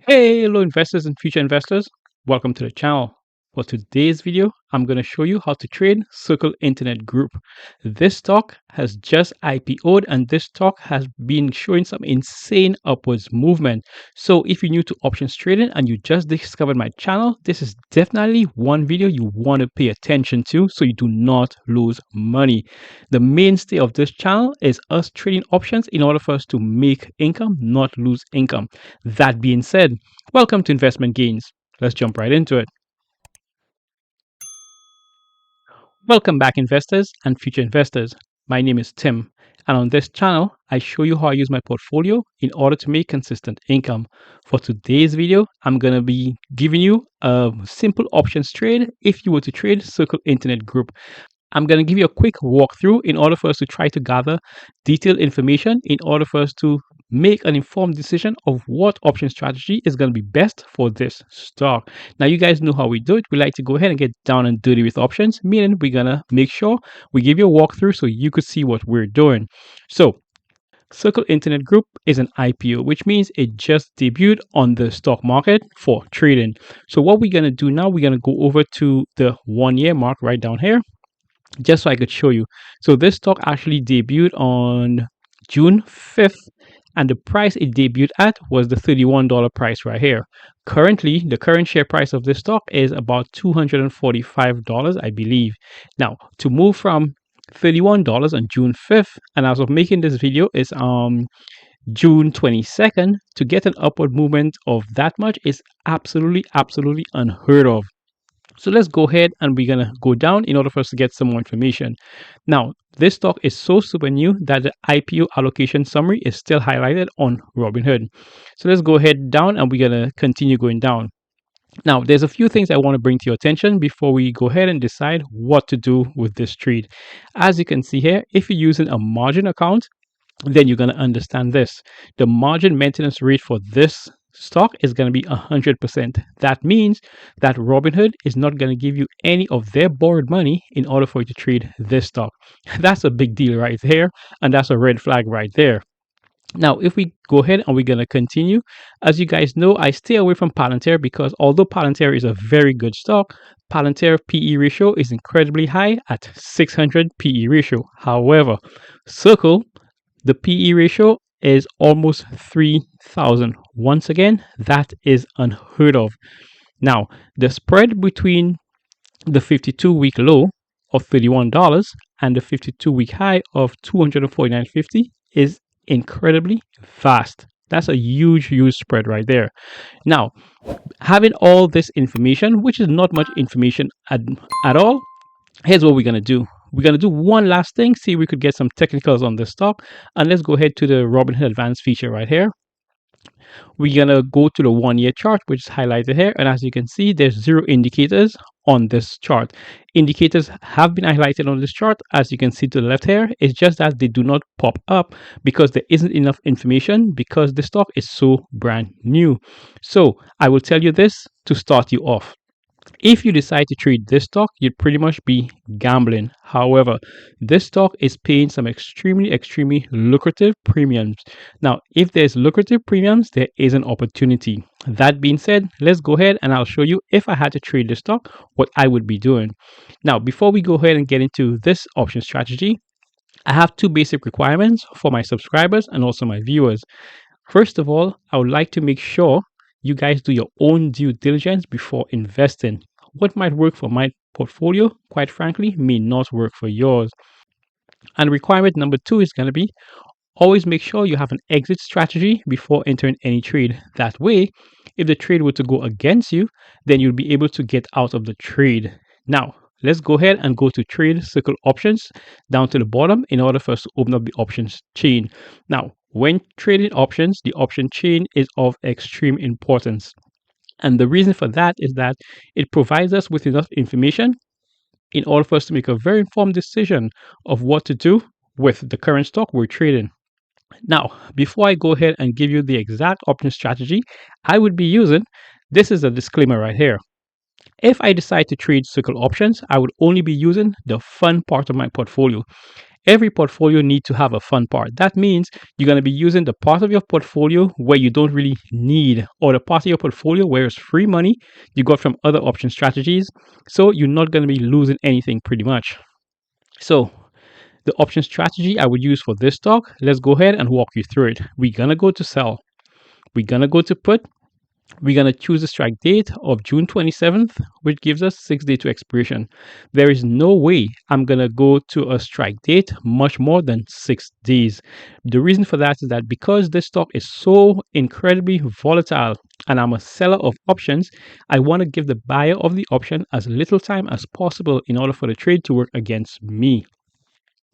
Hey, hello investors and future investors. Welcome to the channel. For today's video, I'm going to show you how to trade Circle Internet Group. This stock has just IPO'd and this stock has been showing some insane upwards movement. So if you're new to options trading and you just discovered my channel, this is definitely one video you want to pay attention to so you do not lose money. The mainstay of this channel is us trading options in order for us to make income, not lose income. That being said, welcome to Investment Gains. Let's jump right into it. Welcome back, investors and future investors. My name is Tim, and on this channel, I show you how I use my portfolio in order to make consistent income. For today's video, I'm going to be giving you a simple options trade if you were to trade Circle Internet Group. I'm going to give you a quick walkthrough in order for us to try to gather detailed information in order for us to make an informed decision of what option strategy is going to be best for this stock. Now, you guys know how we do it. We like to go ahead and get down and dirty with options, meaning we're going to make sure we give you a walkthrough so you could see what we're doing. So, Circle Internet Group is an IPO, which means it just debuted on the stock market for trading. So what we're going to do now, we're going to go over to the 1 year mark right down here, just so I could show you. So this stock actually debuted on June 5th, and the price it debuted at was the $31 price right here. Currently, the current share price of this stock is about $245, I believe. Now, to move from $31 on June 5th, and as of making this video is June 22nd, to get an upward movement of that much is absolutely unheard of. So let's go ahead and we're going to go down in order for us to get some more information. Now, this stock is so super new that the IPO allocation summary is still highlighted on Robinhood. So let's go ahead down and we're going to continue going down. Now, there's a few things I want to bring to your attention before we go ahead and decide what to do with this trade. As you can see here, if you're using a margin account, then you're going to understand this. The margin maintenance rate for this stock is going to be 100%. That means that Robinhood is not going to give you any of their borrowed money in order for you to trade this stock. That's a big deal right there, and that's a red flag right there. Now, if we go ahead and we're going to continue, as you guys know, I stay away from Palantir because although Palantir is a very good stock, Palantir PE ratio is incredibly high at 600 PE ratio. However, Circle, the PE ratio is almost 3,000. Once again, that is unheard of. Now, the spread between the 52-week low of $31 and the 52-week high of $249.50 is incredibly vast. That's a huge spread right there. Now, having all this information, which is not much information at all, here's what we're going to do. We're going to do one last thing, see if we could get some technicals on this stock. And let's go ahead to the Robinhood Advanced feature right here. We're going to go to the 1 year chart, which is highlighted here. And as you can see, there's 0 indicators on this chart. Indicators have been highlighted on this chart, as you can see to the left here. It's just that they do not pop up because there isn't enough information because the stock is so brand new. So I will tell you this to start you off. If you decide to trade this stock, you'd pretty much be gambling. However, this stock is paying some extremely lucrative premiums. Now, if there's lucrative premiums, there is an opportunity. That being said, let's go ahead and I'll show you if I had to trade this stock, what I would be doing. Now, before we go ahead and get into this option strategy, I have two basic requirements for my subscribers and also my viewers. First of all, I would like to make sure you guys do your own due diligence before investing. What might work for my portfolio, quite frankly, may not work for yours. And requirement number 2 is going to be always make sure you have an exit strategy before entering any trade. That way, if the trade were to go against you, then you'll be able to get out of the trade. Now, let's go ahead and go to Trade Circle Options down to the bottom in order for us to open up the options chain. Now, when trading options, the option chain is of extreme importance. And the reason for that is that it provides us with enough information in order for us to make a very informed decision of what to do with the current stock we're trading. Now, before I go ahead and give you the exact option strategy I would be using, this is a disclaimer right here. If I decide to trade Circle options, I would only be using the fun part of my portfolio. Every portfolio needs to have a fun part. That means you're going to be using the part of your portfolio where you don't really need, or the part of your portfolio where it's free money you got from other option strategies. So you're not going to be losing anything pretty much. So the option strategy I would use for this stock, let's go ahead and walk you through it. We're going to go to sell. We're going to go to put. We're going to choose the strike date of June 27th, which gives us 6 days to expiration. There is no way I'm going to go to a strike date much more than 6 days. The reason for that is that because this stock is so incredibly volatile and I'm a seller of options, I want to give the buyer of the option as little time as possible in order for the trade to work against me.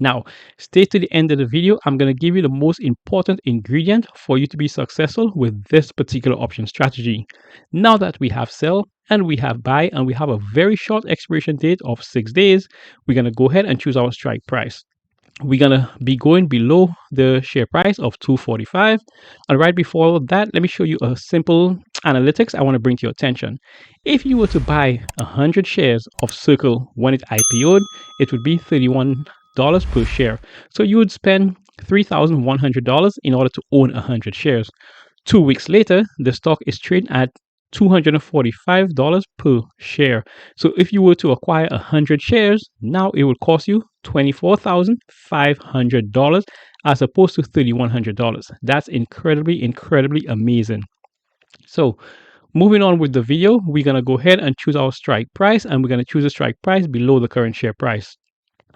Now, stay to the end of the video. I'm going to give you the most important ingredient for you to be successful with this particular option strategy. Now that we have sell and we have buy and we have a very short expiration date of 6 days, we're going to go ahead and choose our strike price. We're going to be going below the share price of 245. And right before that, let me show you a simple analytics I want to bring to your attention. If you were to buy 100 shares of Circle when it IPO'd, it would be $31 per share. So you would spend $3,100 in order to own 100 shares. 2 weeks later, the stock is trading at $245 per share. So if you were to acquire 100 shares, now it would cost you $24,500 as opposed to $3,100. That's incredibly amazing. So moving on with the video, we're going to go ahead and choose our strike price, and we're going to choose a strike price below the current share price.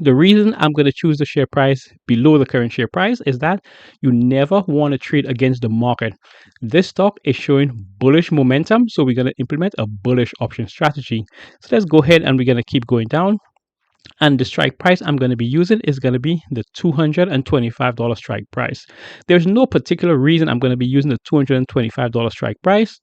The reason I'm going to choose the share price below the current share price is that you never want to trade against the market. This stock is showing bullish momentum, so we're going to implement a bullish option strategy. So let's go ahead and we're going to keep going down. And the strike price I'm going to be using is going to be the $225 strike price. There's no particular reason I'm going to be using the $225 strike price,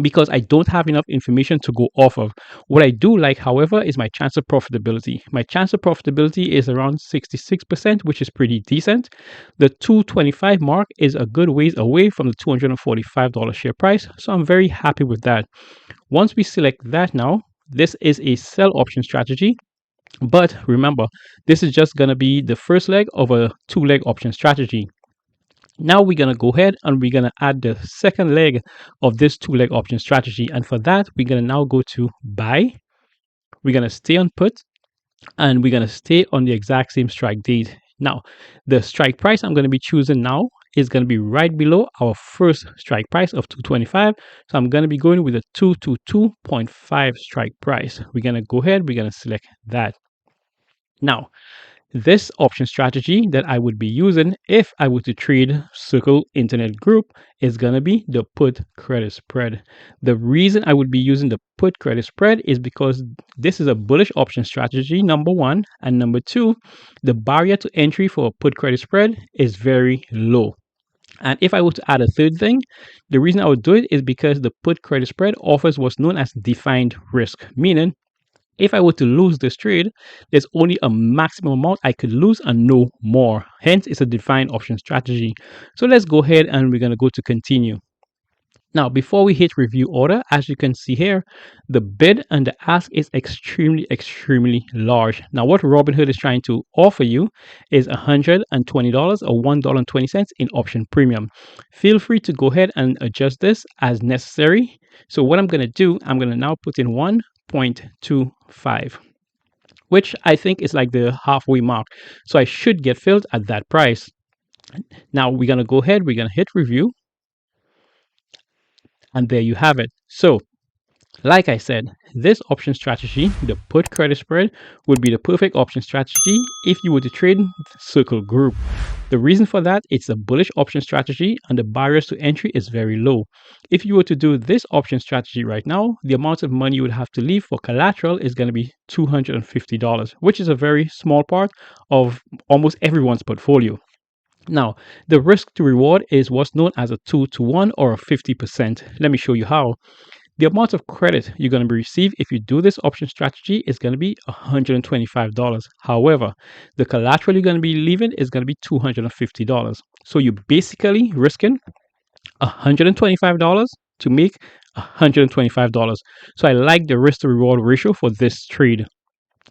because I don't have enough information to go off of. What I do like, however, is my chance of profitability. My chance of profitability is around 66%, which is pretty decent. The 225 mark is a good ways away from the $245 share price, so I'm very happy with that. Once we select that now, this is a sell option strategy. But remember, this is just going to be the first leg of a 2-leg option strategy. Now we're going to go ahead and we're going to add the second leg of this 2-leg option strategy. And for that, we're going to now go to buy. We're going to stay on put, and we're going to stay on the exact same strike date. Now, the strike price I'm going to be choosing now is going to be right below our first strike price of 225. So I'm going to be going with a 222.5 strike price. We're going to go ahead, we're going to select that. Now, this option strategy that I would be using if I were to trade Circle Internet Group is going to be the put credit spread. The reason I would be using the put credit spread is because this is a bullish option strategy, number one, and number two, the barrier to entry for a put credit spread is very low. And if I were to add a third thing, the reason I would do it is because the put credit spread offers what's known as defined risk, meaning if I were to lose this trade, there's only a maximum amount I could lose and no more. Hence, it's a defined option strategy. So let's go ahead and we're going to go to continue. Now, before we hit review order, as you can see here, the bid and the ask is extremely large. Now, what Robinhood is trying to offer you is $120 or $1.20 in option premium. Feel free to go ahead and adjust this as necessary. So what I'm going to do, I'm going to now put in 1.25, which I think is like the halfway mark. So I should get filled at that price. Now we're going to go ahead, we're going to hit review. And there you have it. So like I said, this option strategy, the put credit spread, would be the perfect option strategy if you were to trade Circle Group. The reason for that, it's a bullish option strategy and the barriers to entry is very low. If you were to do this option strategy right now, the amount of money you would have to leave for collateral is going to be $250, which is a very small part of almost everyone's portfolio. Now, the risk to reward is what's known as a 2-to-1 or a 50%. Let me show you how. The amount of credit you're going to receive if you do this option strategy is going to be $125. However, the collateral you're going to be leaving is going to be $250. So you're basically risking $125 to make $125. So I like the risk to reward ratio for this trade.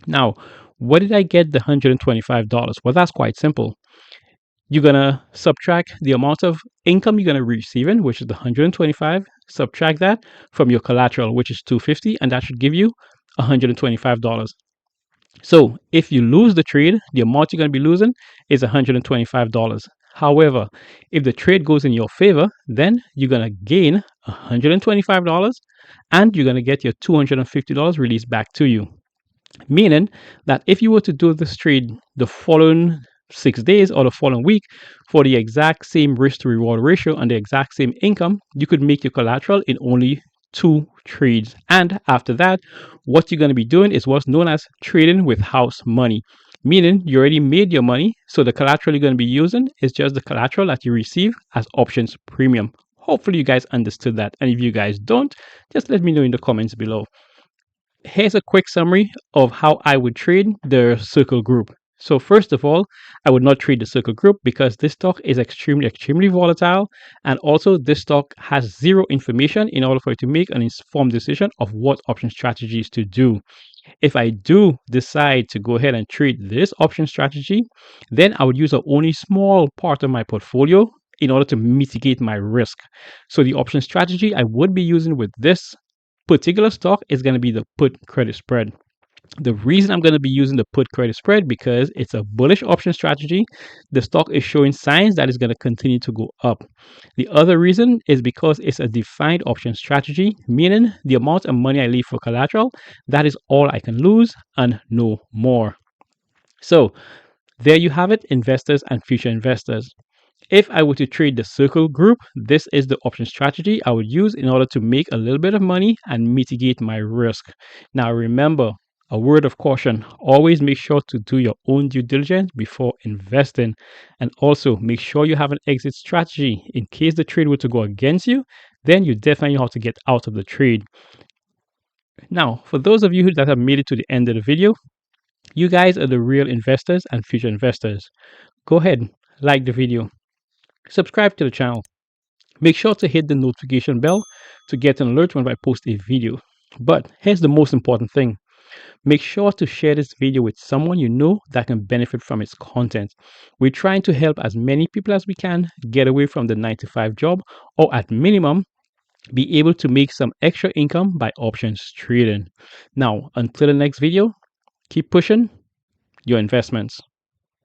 Now, What did I get the $125? Well, that's quite simple. You're gonna subtract the amount of income you're gonna be receiving, which is the 125, subtract that from your collateral, which is 250, and that should give you $125. So if you lose the trade, the amount you're going to be losing is $125. However, if the trade goes in your favor, then you're going to gain $125 and you're going to get your $250 released back to you. Meaning that if you were to do this trade the following 6 days or the following week for the exact same risk to reward ratio and the exact same income, you could make your collateral in only 2 trades. And after that, what you're going to be doing is what's known as trading with house money, meaning you already made your money. So the collateral you're going to be using is just the collateral that you receive as options premium. Hopefully, you guys understood that. And if you guys don't, just let me know in the comments below. Here's a quick summary of how I would trade the circle group. So first of all, I would not trade the circle group because this stock is extremely volatile, and also this stock has zero information in order for you to make an informed decision of what option strategies to do. If I do decide to go ahead and trade this option strategy, then I would use only small part of my portfolio in order to mitigate my risk. So the option strategy I would be using with this particular stock is going to be the put credit spread. The reason I'm going to be using the put credit spread because it's a bullish option strategy. The stock is showing signs that it's going to continue to go up. The other reason is because it's a defined option strategy, meaning the amount of money I leave for collateral, that is all I can lose and no more. So there you have it, investors and future investors. If I were to trade the circle group, this is the option strategy I would use in order to make a little bit of money and mitigate my risk. Now, remember, a word of caution, always make sure to do your own due diligence before investing. And also make sure you have an exit strategy. In case the trade were to go against you, then you definitely know how to get out of the trade. Now, for those of you that have made it to the end of the video, you guys are the real investors and future investors. Go ahead, like the video, subscribe to the channel. Make sure to hit the notification bell to get an alert when I post a video. But here's the most important thing. Make sure to share this video with someone you know that can benefit from its content. We're trying to help as many people as we can get away from the 9-to-5 job, or at minimum, be able to make some extra income by options trading. Now, until the next video, keep pushing your investments.